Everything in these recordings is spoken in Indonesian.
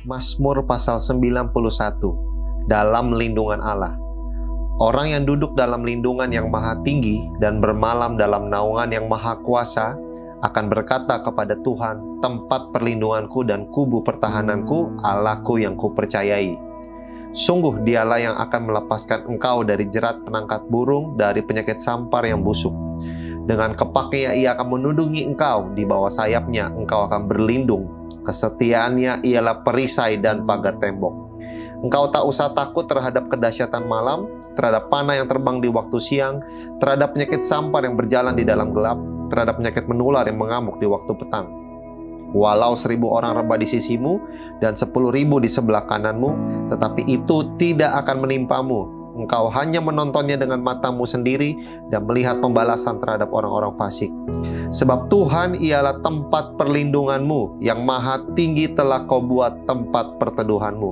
Mazmur pasal 91, dalam lindungan Allah. Orang yang duduk dalam lindungan yang maha tinggi dan bermalam dalam naungan yang maha kuasa akan berkata kepada Tuhan, tempat perlindunganku dan kubu pertahananku, Allahku yang kupercayai. Sungguh dialah yang akan melepaskan engkau dari jerat penangkat burung, dari penyakit sampar yang busuk. Dengan kepaknya ia akan menundungi engkau, di bawah sayapnya engkau akan berlindung. Kesetiaannya ialah perisai dan pagar tembok. Engkau tak usah takut terhadap kedahsyatan malam, terhadap panah yang terbang di waktu siang, terhadap penyakit sampar yang berjalan di dalam gelap, terhadap penyakit menular yang mengamuk di waktu petang. Walau 1.000 orang rebah di sisimu dan 10.000 di sebelah kananmu, tetapi itu tidak akan menimpamu. Engkau hanya menontonnya dengan matamu sendiri dan melihat pembalasan terhadap orang-orang fasik. Sebab Tuhan ialah tempat perlindunganmu, yang maha tinggi telah kau buat tempat perteduhanmu.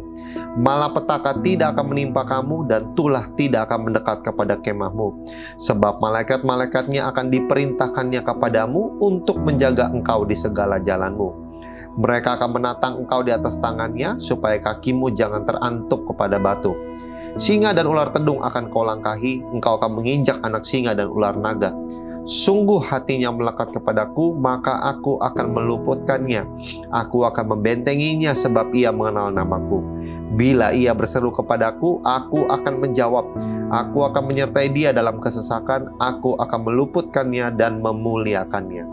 Malapetaka tidak akan menimpa kamu dan tulah tidak akan mendekat kepada kemahmu. Sebab malaikat-malaikatnya akan diperintahkannya kepadamu untuk menjaga engkau di segala jalanmu. Mereka akan menatang engkau di atas tangannya, supaya kakimu jangan terantuk kepada batu. Singa dan ular tedung akan kau langkahi, engkau akan menginjak anak singa dan ular naga. Sungguh hatinya melekat kepadaku, maka aku akan meluputkannya. Aku akan membentenginya sebab ia mengenal namaku. Bila ia berseru kepadaku, aku akan menjawab. Aku akan menyertai dia dalam kesesakan, aku akan meluputkannya dan memuliakannya.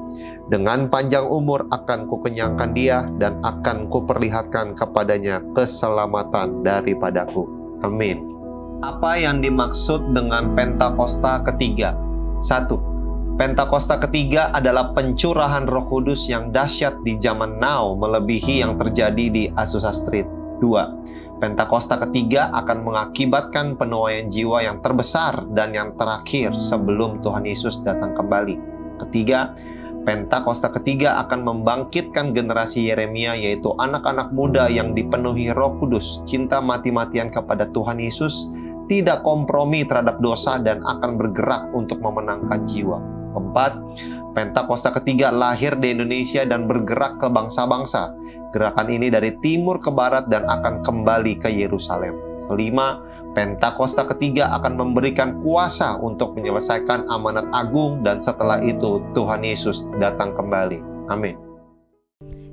Dengan panjang umur akan kukenyangkan dia dan akan kuperlihatkan kepadanya keselamatan daripadaku. Amin. Apa yang dimaksud dengan Pentakosta ketiga? 1. Pentakosta ketiga adalah pencurahan Roh Kudus yang dahsyat di zaman now, melebihi yang terjadi di Azusa Street. 2. Pentakosta ketiga akan mengakibatkan penuaian jiwa yang terbesar dan yang terakhir sebelum Tuhan Yesus datang kembali. Ketiga, Pentakosta ketiga akan membangkitkan generasi Yeremia, yaitu anak-anak muda yang dipenuhi Roh Kudus, cinta mati-matian kepada Tuhan Yesus, tidak kompromi terhadap dosa dan akan bergerak untuk memenangkan jiwa. 4. Pentakosta ketiga lahir di Indonesia dan bergerak ke bangsa-bangsa. Gerakan ini dari timur ke barat dan akan kembali ke Yerusalem. 5. Pentakosta ketiga akan memberikan kuasa untuk menyelesaikan amanat agung, dan setelah itu Tuhan Yesus datang kembali. Amin.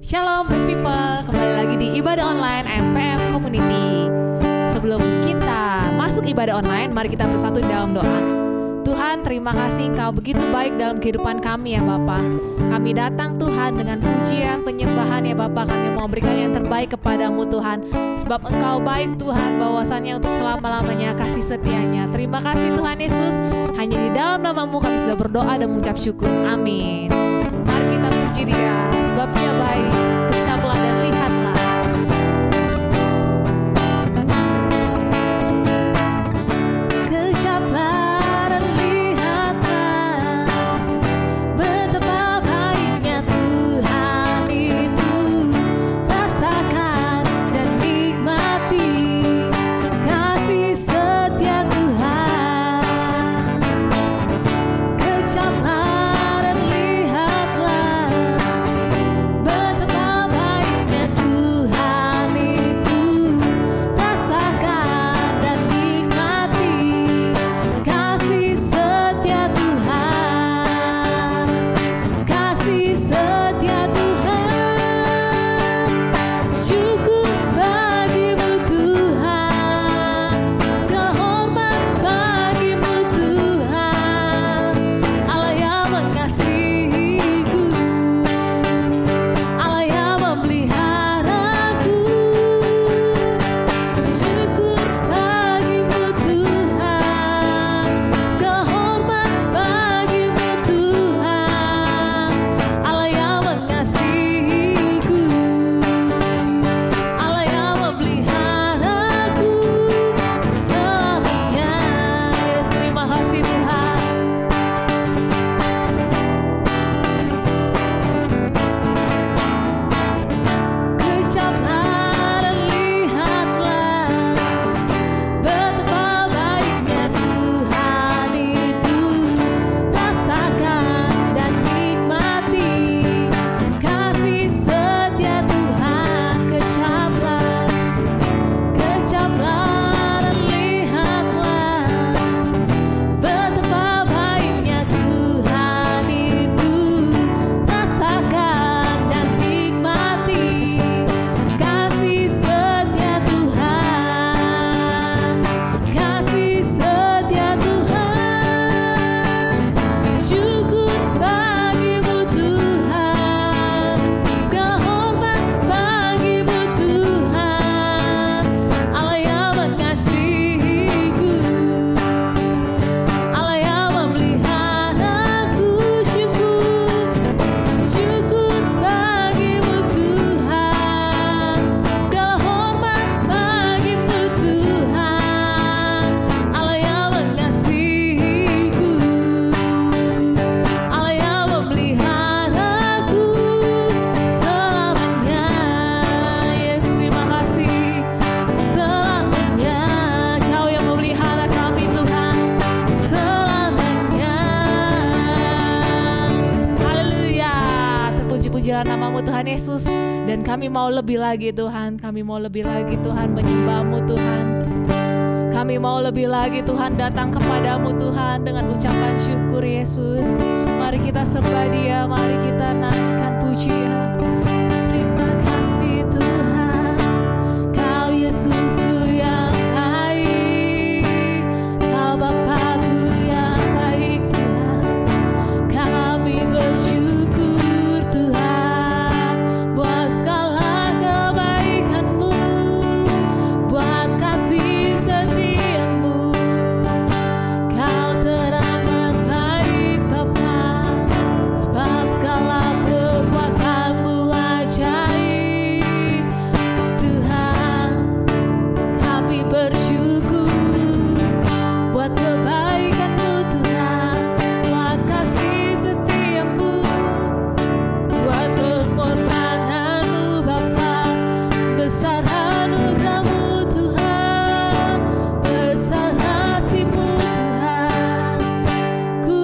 Shalom Praise People, kembali lagi di Ibadah Online MPM Community. Sebelum kita masuk ibadah online, mari kita bersatu dalam doa. Tuhan, terima kasih Engkau begitu baik dalam kehidupan kami ya Bapa. Kami datang Tuhan dengan pujian, penyembahan ya Bapa. Kami mau memberikan yang terbaik kepadamu Tuhan. Sebab Engkau baik Tuhan, bahwasannya untuk selama-lamanya kasih setianya. Terima kasih Tuhan Yesus. Hanya di dalam namamu kami sudah berdoa dan mengucap syukur. Amin. Mari kita puji Dia, sebab Dia baik. Kecaplah dan lihatlah. Betapa Yesus. Dan kami mau lebih lagi Tuhan, kami mau lebih lagi Tuhan menyembah-Mu Tuhan. Kami mau lebih lagi Tuhan datang kepadamu Tuhan dengan ucapan syukur Yesus. Mari kita sembah Dia, mari kita naikkan pujian. Terima kasih Tuhan, Kau Yesusku yang baik, Kau Bapakku yang baik Tuhan. Kami bersyukur Tuhan buat segala kebaikan-Mu, buat kasih setia-Mu. Kau teramat baik Bapa, sebab segala perbuatan-Mu ajaib. Tuhan, kami bersyukur buat kebaikan-Mu Tuhan, buat kasih setia-Mu, buat pengorbanan-Mu Bapa. Besar anugerah-Mu Tuhan, besar kasih-Mu Tuhan. Ku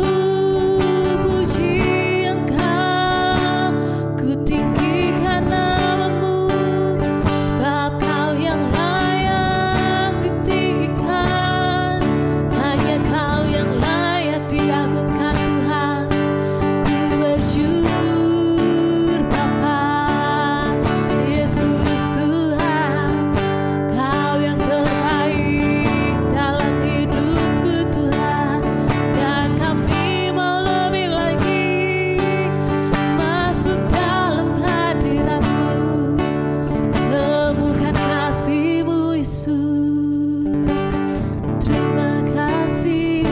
puji Engkau, ku tinggikan nama-Mu, sebab Kau yang layak ditinggikan, hanya Kau yang layak diagungkan Tuhan. Ku bersyukur Bapa, Yesus Tuhan, Kau yang terbaik dalam hidupku Tuhan. Dan kami mau lebih lagi masuk dalam hadirat-Mu, temukan kasih-Mu Yesus. Terima kasih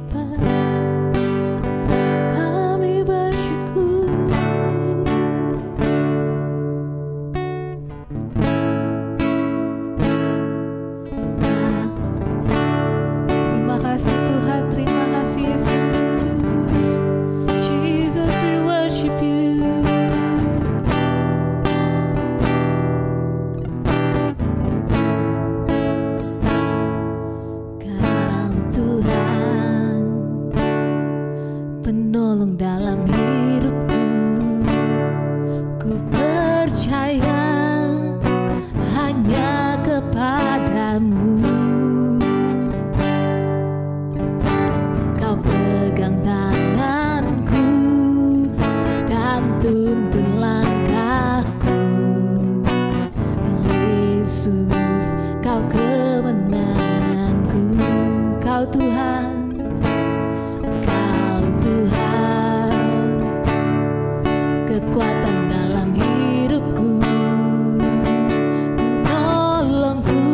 Bapa, kami bersyukur. Terima kasih Tuhan, terima kasih Yesus. Jesus, we worship You. Kau Tuhan, penolong dalam hidupku. Ku percaya hanya kepadamu. Kau pegang tanganku dan tuntun langkahku. Yesus, Kau kemenanganku. Kau Tuhan, Kau Tuhan, kekuatan dalam hidupku. Menolongku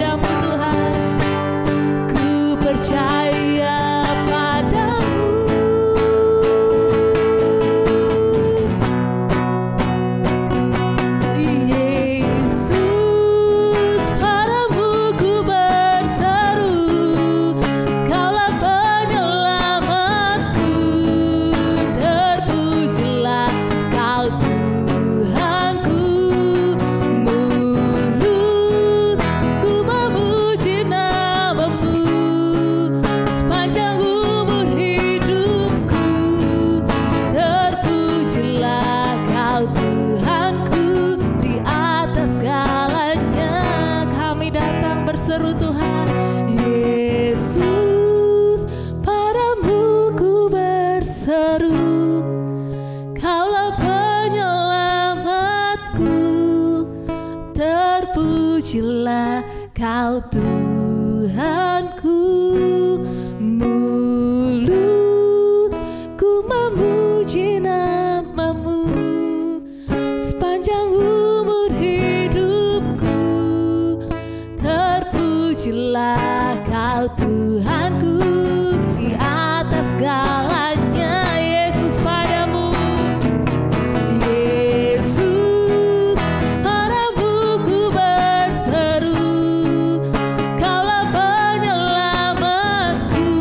padamu Tuhan. Ku percaya padamu. Yesus, padamu ku berseru, Kaulah penyelamatku. Terpujilah Kau Tuhanku. Mulutku memuji namamu sepanjang umur hidupku. Terpujilah Kau Tuhanku, di atas segalanya kami datang berseru Tuhan. Yesus, padamu ku berseru, Kaulah penyelamatku. Terpujilah Kau Tuhanku. Mulutku memuji namamu sepanjang umur hidupku. Terpujilah Kau Tuhanku, di atas segalanya. Yesus, padamu. Yesus, padamu ku berseru, Kaulah penyelamatku.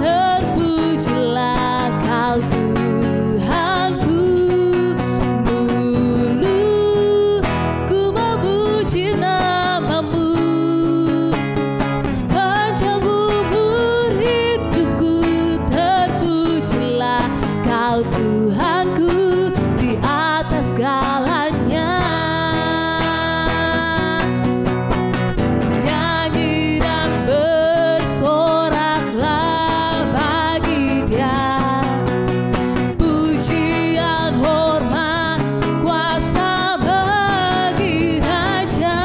Terpujilah Kau Tuhanku. Mulutku memuji namamu sepanjang umur hidupku. Terpujilah Kau Tuhanku, di atas segalanya. Nyanyi dan bersoraklah bagi Dia, pujian, hormat, kuasa bagi Raja.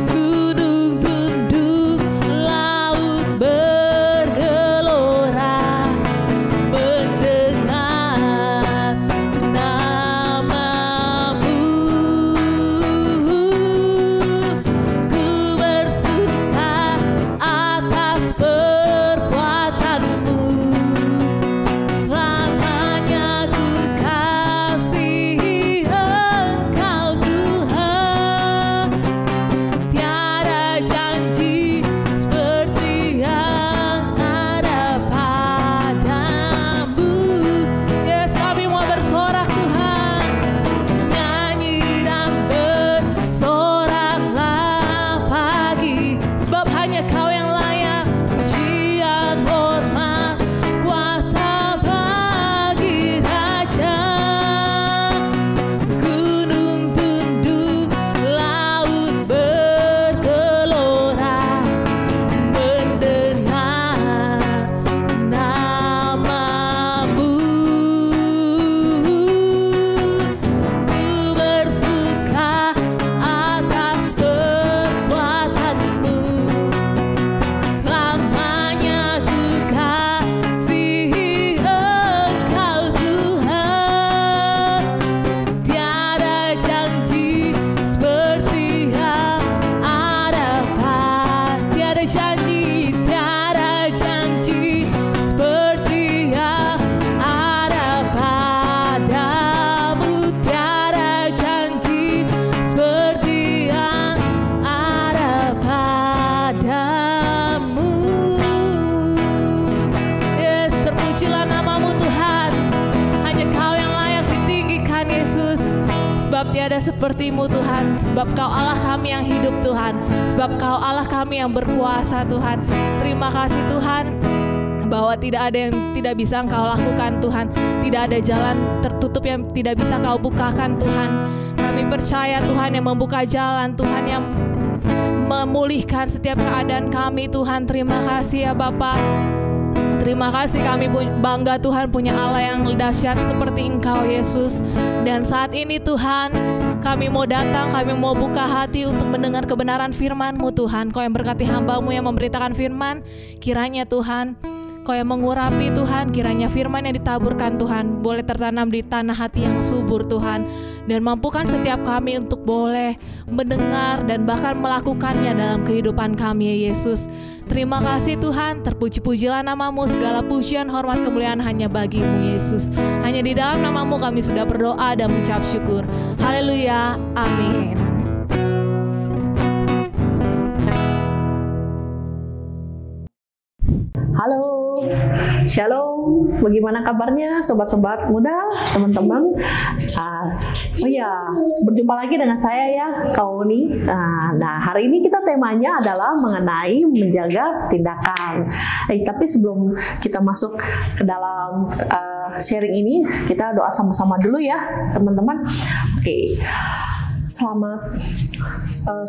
Gunung tunduk, laut bergelora, mendengar namamu. Ku bersuka atas perbuatanmu, selamanya ku kasihi Engkau Tuhan. Tiada janji seperti yang ada padamu. Yes, kami mau bersorak Tuhan. Nyanyi dan bersoraklah pagi, sebab hanya Kau yang layak pujian, hormat, kuasa bagi Raja. Gunung tunduk, laut bergelora, mendengar namamu. Ku bersuka atas perbuatanmu, selamanya ku kasihi Engkau Tuhan. Tiada janji seperti yang ada tiada janji seperti yang ada padamu. Tiada janji seperti yang ada padamu. Yes, terpujilah namamu Tuhan. Hanya Kau yang layak ditinggikan Yesus, sebab tiada sepertimu Tuhan. Sebab Kau Allah kami yang hidup Tuhan, sebab Kau Allah kami yang berkuasa Tuhan. Terima kasih Tuhan, bahwa tidak ada yang tidak bisa Engkau lakukan Tuhan. Tidak ada jalan tertutup yang tidak bisa Kau bukakan Tuhan. Kami percaya Tuhan yang membuka jalan, Tuhan yang memulihkan setiap keadaan kami Tuhan. Terima kasih ya Bapa. Terima kasih, kami bangga Tuhan punya Allah yang dahsyat seperti Engkau Yesus. Dan saat ini Tuhan, kami mau datang, kami mau buka hati untuk mendengar kebenaran firman-Mu Tuhan. Kau yang berkati hamba-Mu yang memberitakan firman, kiranya Tuhan Kau yang mengurapi Tuhan, kiranya firman yang ditaburkan Tuhan boleh tertanam di tanah hati yang subur Tuhan, dan mampukan setiap kami untuk boleh mendengar dan bahkan melakukannya dalam kehidupan kami ya Yesus. Terima kasih Tuhan, terpuji-pujilah namamu, segala pujian, hormat, kemuliaan hanya bagimu Yesus. Hanya di dalam namamu kami sudah berdoa dan mengucap syukur. Haleluya, amin. Halo, shalom, bagaimana kabarnya sobat-sobat muda, teman-teman? Berjumpa lagi dengan saya ya, Kauni. Nah, hari ini kita temanya adalah mengenai menjaga tindakan. Tapi sebelum kita masuk ke dalam sharing ini, kita doa sama-sama dulu ya, teman-teman. Oke. Selamat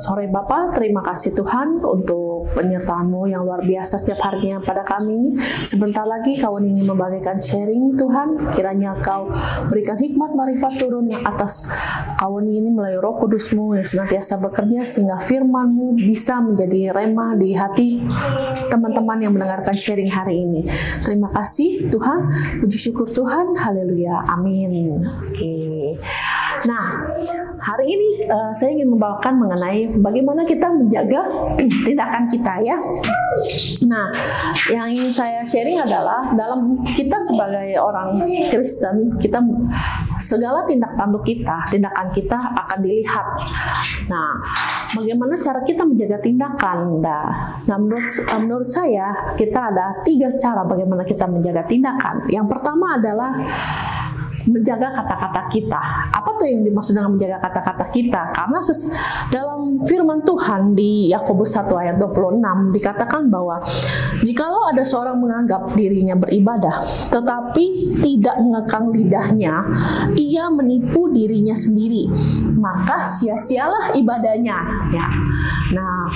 sore Bapak, terima kasih Tuhan untuk penyertaan-Mu yang luar biasa setiap harinya pada kami. Sebentar lagi Kau ingin membagikan sharing Tuhan, kiranya Kau berikan hikmat marifat turun atas Kau ini melalui Roh Kudus-Mu yang senantiasa bekerja sehingga firman-Mu bisa menjadi rema di hati teman-teman yang mendengarkan sharing hari ini. Terima kasih Tuhan, puji syukur Tuhan, haleluya, amin. Oke. Nah, hari ini saya ingin membawakan mengenai bagaimana kita menjaga tindakan kita ya. Nah, yang ingin saya sharing adalah dalam kita sebagai orang Kristen, kita segala tindakan kita akan dilihat. Nah, bagaimana cara kita menjaga tindakan? Nah, menurut saya kita ada 3 cara bagaimana kita menjaga tindakan. Yang pertama adalah menjaga kata-kata kita. Apa tuh yang dimaksud dengan menjaga kata-kata kita? Karena dalam firman Tuhan di Yakobus 1 ayat 26 dikatakan bahwa jikalau ada seorang menganggap dirinya beribadah tetapi tidak mengekang lidahnya, ia menipu dirinya sendiri, maka sia-sialah ibadahnya ya. Nah,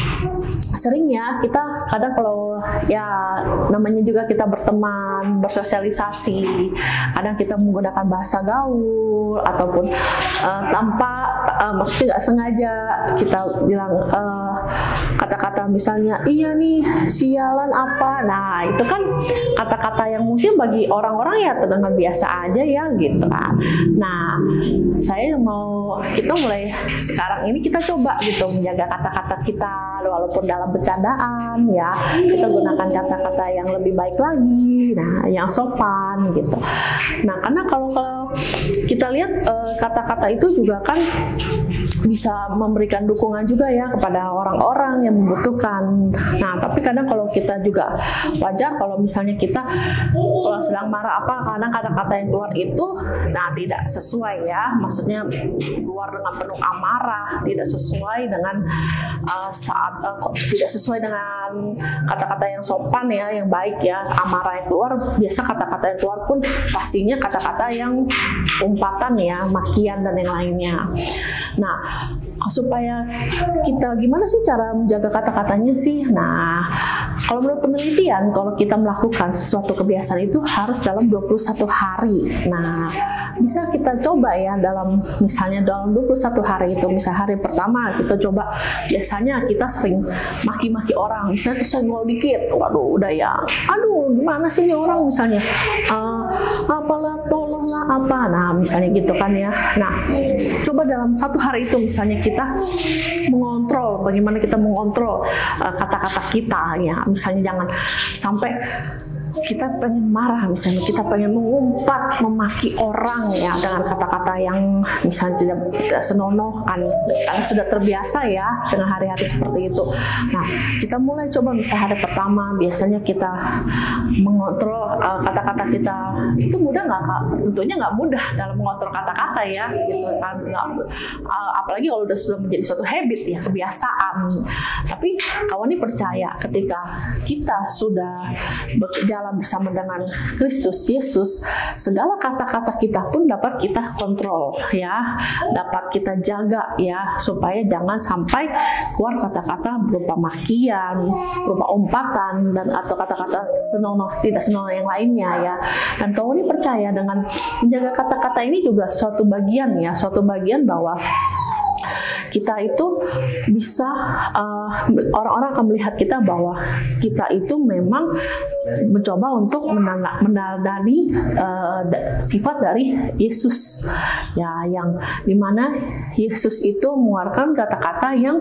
seringnya kita kadang kalau ya namanya juga kita berteman, bersosialisasi, kadang kita menggunakan bahasa gaul ataupun maksudnya nggak sengaja kita bilang kata-kata misalnya iya nih sialan apa. Nah, itu kan kata-kata yang mungkin bagi orang-orang ya terdengar biasa aja ya gitu kan. Nah, kita mulai sekarang ini kita coba gitu menjaga kata-kata kita walaupun dalam bercandaan ya, kita gunakan kata-kata yang lebih baik lagi, nah yang sopan gitu. Nah, karena kalau kita lihat kata-kata itu juga kan bisa memberikan dukungan juga ya kepada orang-orang yang membutuhkan. Nah, tapi kadang kalau kita juga wajar kalau misalnya kita kalau sedang marah kadang kata-kata yang keluar itu nah tidak sesuai ya, maksudnya keluar dengan penuh amarah, tidak sesuai dengan tidak sesuai dengan kata-kata yang sopan ya, yang baik ya. Amarah yang keluar, biasa kata-kata yang keluar pun pastinya kata-kata yang umpatan ya, makian dan yang lainnya. Nah, supaya kita gimana sih cara menjaga kata-katanya sih? Nah, kalau menurut penelitian, kalau kita melakukan sesuatu kebiasaan itu harus dalam 21 hari. Nah, bisa kita coba ya misalnya dalam 21 hari itu, misalnya hari pertama kita coba, biasanya kita sering maki-maki orang, misalnya kesenggol dikit, waduh udah ya, aduh gimana sih ini orang misalnya, apalah tolonglah apa, nah misalnya gitu kan ya. Nah, coba dalam 1 hari itu misalnya kita mengontrol, bagaimana kita mengontrol kata-kata kita ya, misalnya jangan sampai kita pengen marah, misalnya kita pengen mengumpat, memaki orang ya dengan kata-kata yang misalnya tidak senonoh kan, karena sudah terbiasa ya dengan hari-hari seperti itu. Nah, kita mulai coba misalnya hari pertama, biasanya kita mengontrol kata-kata kita. Itu mudah nggak Kak? Tentunya nggak mudah dalam mengontrol kata-kata ya, gitu kan. Apalagi kalau sudah menjadi suatu habit ya, kebiasaan. Tapi kawan ini percaya ketika kita sudah berjalan bersama dengan Kristus Yesus, segala kata-kata kita pun dapat kita kontrol ya, dapat kita jaga ya, supaya jangan sampai keluar kata-kata berupa makian, berupa umpatan, dan atau kata-kata tidak senonoh yang lainnya ya. Dan kau ini percaya dengan menjaga kata-kata ini juga suatu bagian bahwa kita itu bisa orang-orang akan melihat kita bahwa kita itu memang mencoba untuk meneladani sifat dari Yesus, ya, yang dimana Yesus itu mengeluarkan kata-kata yang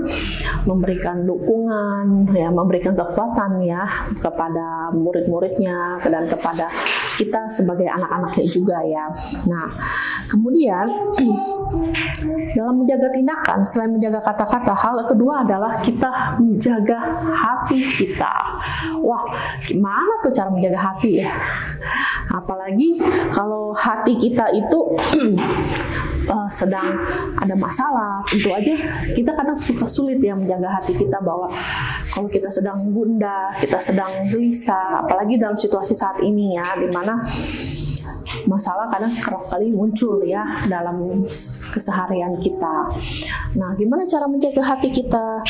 memberikan dukungan, ya, memberikan kekuatan ya kepada murid-muridnya dan kepada kita sebagai anak-anaknya juga ya. Nah, kemudian dalam menjaga tindakan, selain menjaga kata-kata, hal kedua adalah kita menjaga hati kita. Wah, gimana tuh cara menjaga hati ya? Apalagi kalau hati kita itu sedang ada masalah, tentu aja kita kadang suka sulit ya menjaga hati kita, bahwa kalau kita sedang gundah, kita sedang gelisah, apalagi dalam situasi saat ini ya, dimana masalah kadang kerap kali muncul ya dalam keseharian kita. Nah, gimana cara menjaga hati kita?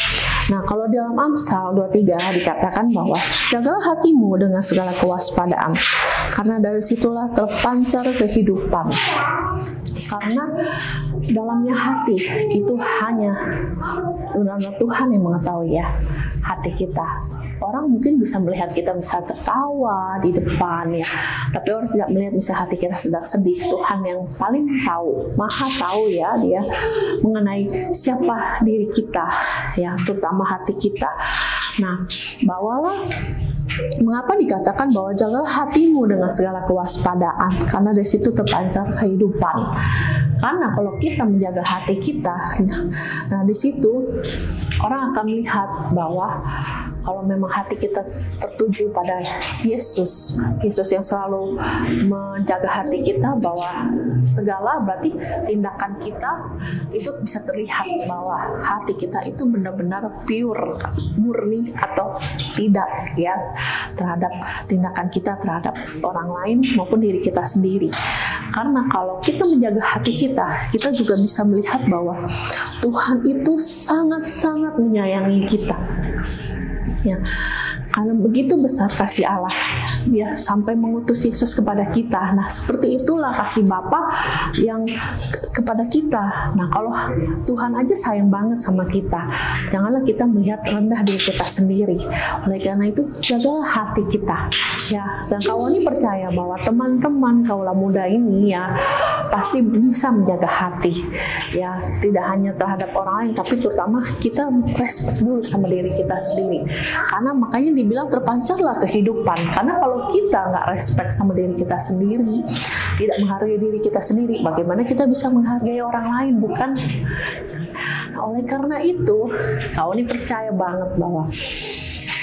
Nah, kalau dalam Amsal 23 dikatakan bahwa jagalah hatimu dengan segala kewaspadaan, karena dari situlah terpancar kehidupan. Karena dalamnya hati itu hanya benar-benar Tuhan yang mengetahui ya hati kita. Orang mungkin bisa melihat kita bisa tertawa di depan ya, tapi orang tidak melihat bisa hati kita sedang sedih. Tuhan yang paling tahu, maha tahu ya, dia mengenai siapa diri kita ya, terutama hati kita. Nah, bawalah, mengapa dikatakan bahwa jagalah hatimu dengan segala kewaspadaan, karena dari situ terpancar kehidupan. Karena kalau kita menjaga hati kita, nah di situ orang akan melihat bahwa kalau memang hati kita tertuju pada Yesus, Yesus yang selalu menjaga hati kita, bahwa segala berarti tindakan kita itu bisa terlihat bahwa hati kita itu benar-benar pure, murni atau tidak ya, terhadap tindakan kita terhadap orang lain maupun diri kita sendiri. Karena kalau kita menjaga hati kita juga bisa melihat bahwa Tuhan itu sangat-sangat menyayangi kita. Ya, karena begitu besar kasih Allah, dia sampai mengutus Yesus kepada kita. Nah, seperti itulah kasih Bapa yang kepada kita. Nah, kalau Tuhan aja sayang banget sama kita, janganlah kita melihat rendah diri kita sendiri. Oleh karena itu, jagalah hati kita. Ya, dan kawan ini percaya bahwa teman-teman kaula muda ini ya pasti bisa menjaga hati. Ya, tidak hanya terhadap orang lain, tapi terutama kita respect dulu sama diri kita sendiri. Karena makanya dibilang terpancarlah kehidupan. Karena kalau kita nggak respect sama diri kita sendiri, tidak menghargai diri kita sendiri, bagaimana kita bisa menghargai orang lain, bukan? Nah, oleh karena itu, kau ini percaya banget bahwa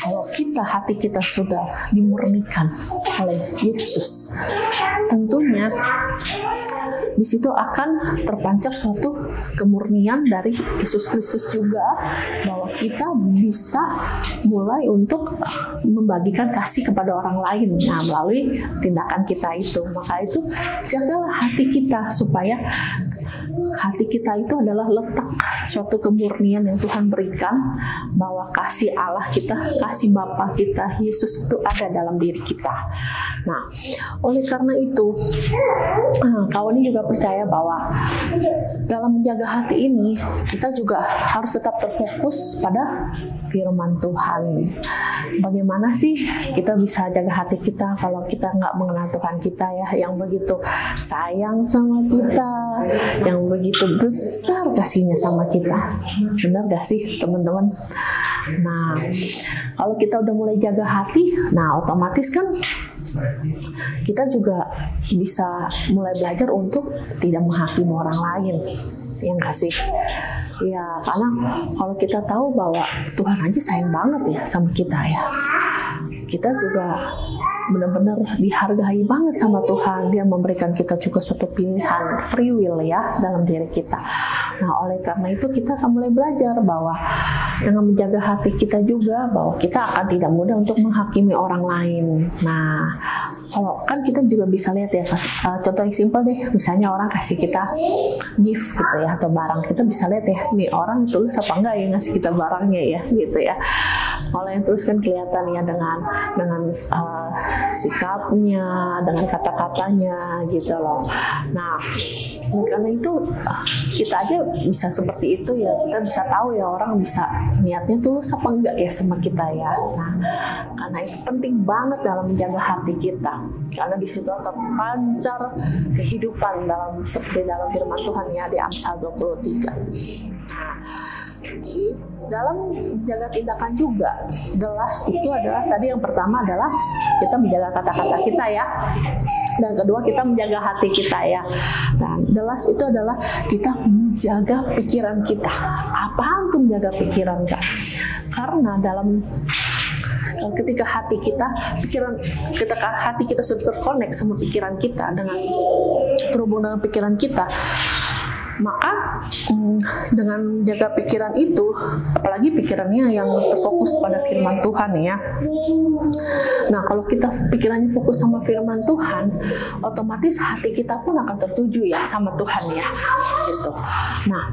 kalau hati kita sudah dimurnikan oleh Yesus, tentunya di situ akan terpancar suatu kemurnian dari Yesus Kristus juga, bahwa kita bisa mulai untuk membagikan kasih kepada orang lain, nah, melalui tindakan kita itu. Maka itu jagalah hati kita, supaya hati kita itu adalah letak suatu kemurnian yang Tuhan berikan, bahwa kasih Allah kita, kasih Bapa kita, Yesus itu ada dalam diri kita. Nah, oleh karena itu, kawan ini juga percaya bahwa dalam menjaga hati ini, kita juga harus tetap terfokus pada firman Tuhan. Bagaimana sih kita bisa jaga hati kita kalau kita nggak mengenal Tuhan kita ya, yang begitu sayang sama kita, yang begitu besar kasihnya sama kita. Benar gak sih teman-teman? Nah, kalau kita udah mulai jaga hati, nah otomatis kan kita juga bisa mulai belajar untuk tidak menghakimi orang lain, yang kasih. Ya, karena kalau kita tahu bahwa Tuhan aja sayang banget ya sama kita ya, kita juga benar-benar dihargai banget sama Tuhan. Dia memberikan kita juga suatu pilihan, free will ya, dalam diri kita. Nah, oleh karena itu kita akan mulai belajar bahwa dengan menjaga hati kita juga, bahwa kita akan tidak mudah untuk menghakimi orang lain. Nah, kalau kan kita juga bisa lihat ya, contoh yang simpel deh, misalnya orang kasih kita gift gitu ya, atau barang, kita bisa lihat ya, nih orang tulus apa enggak ya ngasih kita barangnya ya, gitu ya. Orang yang tulus kan kelihatan ya dengan sikapnya, dengan kata-katanya gitu loh. Nah, karena itu kita aja bisa seperti itu ya, kita bisa tahu ya orang bisa niatnya tulus apa enggak ya sama kita ya. Nah, karena itu penting banget dalam menjaga hati kita, karena di situ terpancar kehidupan seperti dalam firman Tuhan ya di Amsal 23. Nah, dalam menjaga tindakan juga, the last itu adalah tadi yang pertama adalah kita menjaga kata-kata kita ya, dan kedua kita menjaga hati kita ya. Dan the last itu adalah kita menjaga pikiran kita. Apaan tuh menjaga pikiran Kak? Karena ketika hati kita sudah terkonek sama pikiran kita, terhubung dengan pikiran kita, maka dengan jaga pikiran itu, apalagi pikirannya yang terfokus pada firman Tuhan ya. Nah, kalau kita pikirannya fokus sama firman Tuhan, otomatis hati kita pun akan tertuju ya sama Tuhan ya, gitu. Nah,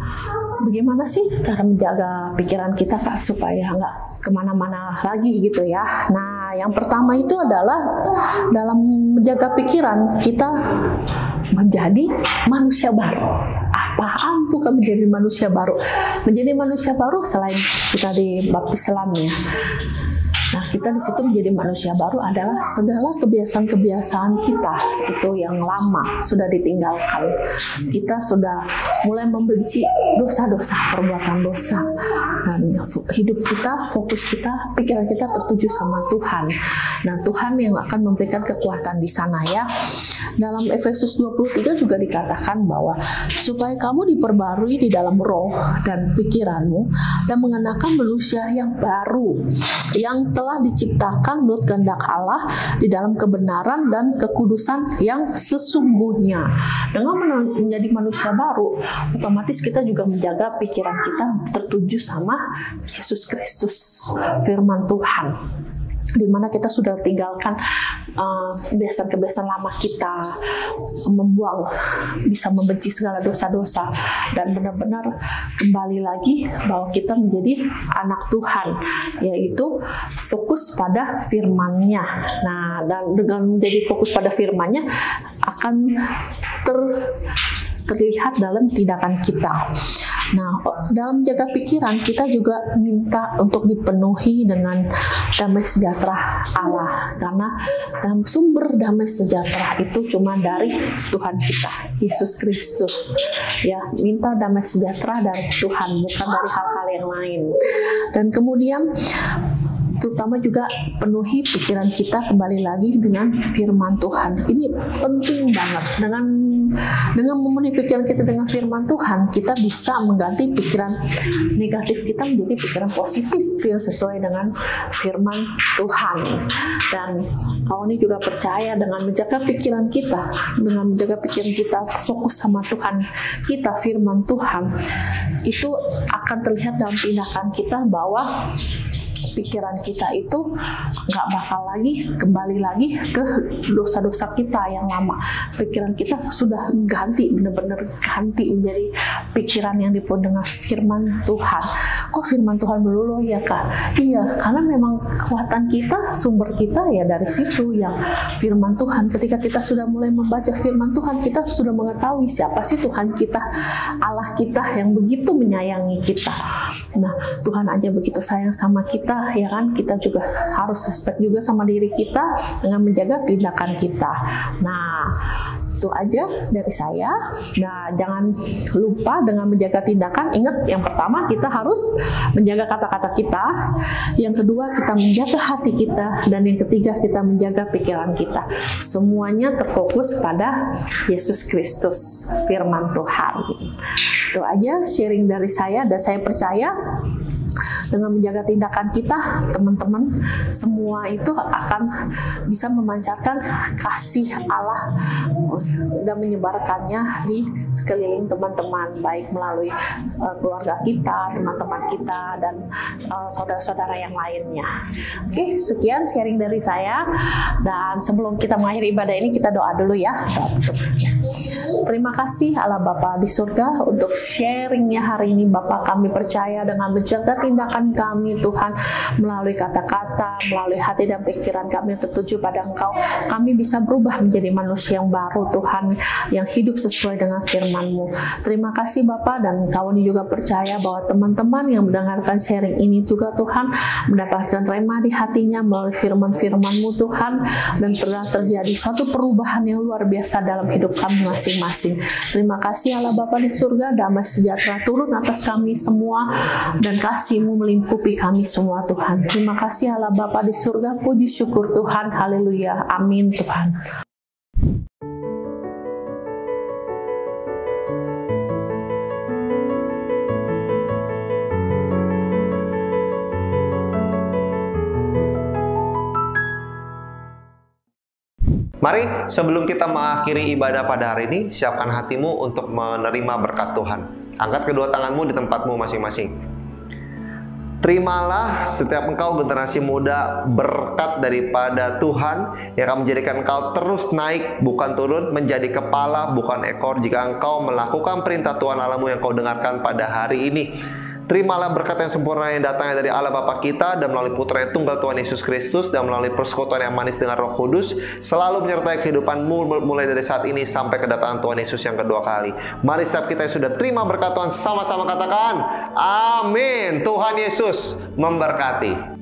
bagaimana sih cara menjaga pikiran kita Kak supaya nggak kemana-mana lagi gitu ya? Nah, yang pertama itu adalah dalam menjaga pikiran kita menjadi manusia baru. Apaan tuh kan menjadi manusia baru? Menjadi manusia baru selain kita dibaptis Islam ya. Nah, kita di situ menjadi manusia baru adalah segala kebiasaan-kebiasaan kita itu yang lama sudah ditinggalkan. Kita sudah mulai membenci dosa-dosa, perbuatan dosa. Dan hidup kita, fokus kita, pikiran kita tertuju sama Tuhan. Nah, Tuhan yang akan memberikan kekuatan di sana ya. Dalam Efesus 23 juga dikatakan bahwa supaya kamu diperbarui di dalam roh dan pikiranmu dan mengenakan manusia yang baru yang telah diciptakan menurut kehendak Allah di dalam kebenaran dan kekudusan yang sesungguhnya. Dengan menjadi manusia baru, otomatis kita juga menjaga pikiran kita tertuju sama Yesus Kristus, firman Tuhan, di mana kita sudah tinggalkan kebiasaan-kebiasaan lama kita, bisa membenci segala dosa-dosa, dan benar-benar kembali lagi bahwa kita menjadi anak Tuhan, yaitu fokus pada firman-Nya. Nah, dan dengan menjadi fokus pada firman-Nya akan terlihat dalam tindakan kita. Nah, dalam menjaga pikiran kita juga minta untuk dipenuhi dengan damai sejahtera Allah, karena sumber damai sejahtera itu cuma dari Tuhan kita, Yesus Kristus. Ya, minta damai sejahtera dari Tuhan, bukan dari hal-hal yang lain. Dan kemudian terutama juga penuhi pikiran kita kembali lagi dengan firman Tuhan. Ini penting banget. Dengan memenuhi pikiran kita dengan firman Tuhan, kita bisa mengganti pikiran negatif kita menjadi pikiran positif yang sesuai dengan firman Tuhan. Dan kalau ini juga percaya dengan menjaga pikiran kita, dengan menjaga pikiran kita fokus sama Tuhan kita, firman Tuhan, itu akan terlihat dalam tindakan kita bahwa pikiran kita itu nggak bakal lagi kembali lagi ke dosa-dosa kita yang lama. Pikiran kita sudah benar-benar ganti menjadi pikiran yang dipenuhi dengan firman Tuhan. Kok firman Tuhan melulu ya Kak? Iya, karena memang kekuatan kita, sumber kita ya dari situ yang firman Tuhan. Ketika kita sudah mulai membaca firman Tuhan, kita sudah mengetahui siapa sih Tuhan kita, Allah kita yang begitu menyayangi kita. Nah, Tuhan aja begitu sayang sama kita, ya kan, kita juga harus respect juga sama diri kita dengan menjaga tindakan kita. Nah, itu aja dari saya. Nah, jangan lupa dengan menjaga tindakan, ingat yang pertama kita harus menjaga kata-kata kita, yang kedua kita menjaga hati kita, dan yang ketiga kita menjaga pikiran kita. Semuanya terfokus pada Yesus Kristus, firman Tuhan. Itu aja sharing dari saya, dan saya percaya dengan menjaga tindakan kita, teman-teman semua itu akan bisa memancarkan kasih Allah dan menyebarkannya di sekeliling teman-teman, baik melalui keluarga kita, teman-teman kita, dan saudara-saudara yang lainnya. Oke, sekian sharing dari saya, dan sebelum kita mengakhiri ibadah ini, kita doa dulu ya. Doa tutup. Terima kasih Allah Bapa di surga untuk sharingnya hari ini. Bapa, kami percaya dengan menjaga tindakan kami Tuhan, melalui kata-kata, melalui hati dan pikiran kami yang tertuju pada Engkau, kami bisa berubah menjadi manusia yang baru Tuhan, yang hidup sesuai dengan firman-Mu. Terima kasih Bapak, dan Kau ini juga percaya bahwa teman-teman yang mendengarkan sharing ini juga Tuhan mendapatkan rema di hatinya melalui firman-firman-Mu Tuhan, dan telah terjadi suatu perubahan yang luar biasa dalam hidup kami masing-masing. Terima kasih Allah Bapa di surga, damai sejahtera turun atas kami semua, dan kasih-Mu melingkupi kami semua Tuhan. Terima kasih Allah Bapa di surga, puji syukur Tuhan, haleluya, amin Tuhan. Mari sebelum kita mengakhiri ibadah pada hari ini, siapkan hatimu untuk menerima berkat Tuhan. Angkat kedua tanganmu di tempatmu masing-masing. Terimalah setiap engkau generasi muda berkat daripada Tuhan yang akan menjadikan engkau terus naik, bukan turun, menjadi kepala, bukan ekor, jika engkau melakukan perintah Tuhan Allahmu yang kau dengarkan pada hari ini. Terimalah berkat yang sempurna yang datangnya dari Allah Bapa kita, dan melalui Putra Tunggal Tuhan Yesus Kristus, dan melalui persekutuan yang manis dengan Roh Kudus selalu menyertai kehidupanmu mulai dari saat ini sampai kedatangan Tuhan Yesus yang kedua kali. Mari setiap kita yang sudah terima berkat Tuhan sama-sama katakan amin. Tuhan Yesus memberkati.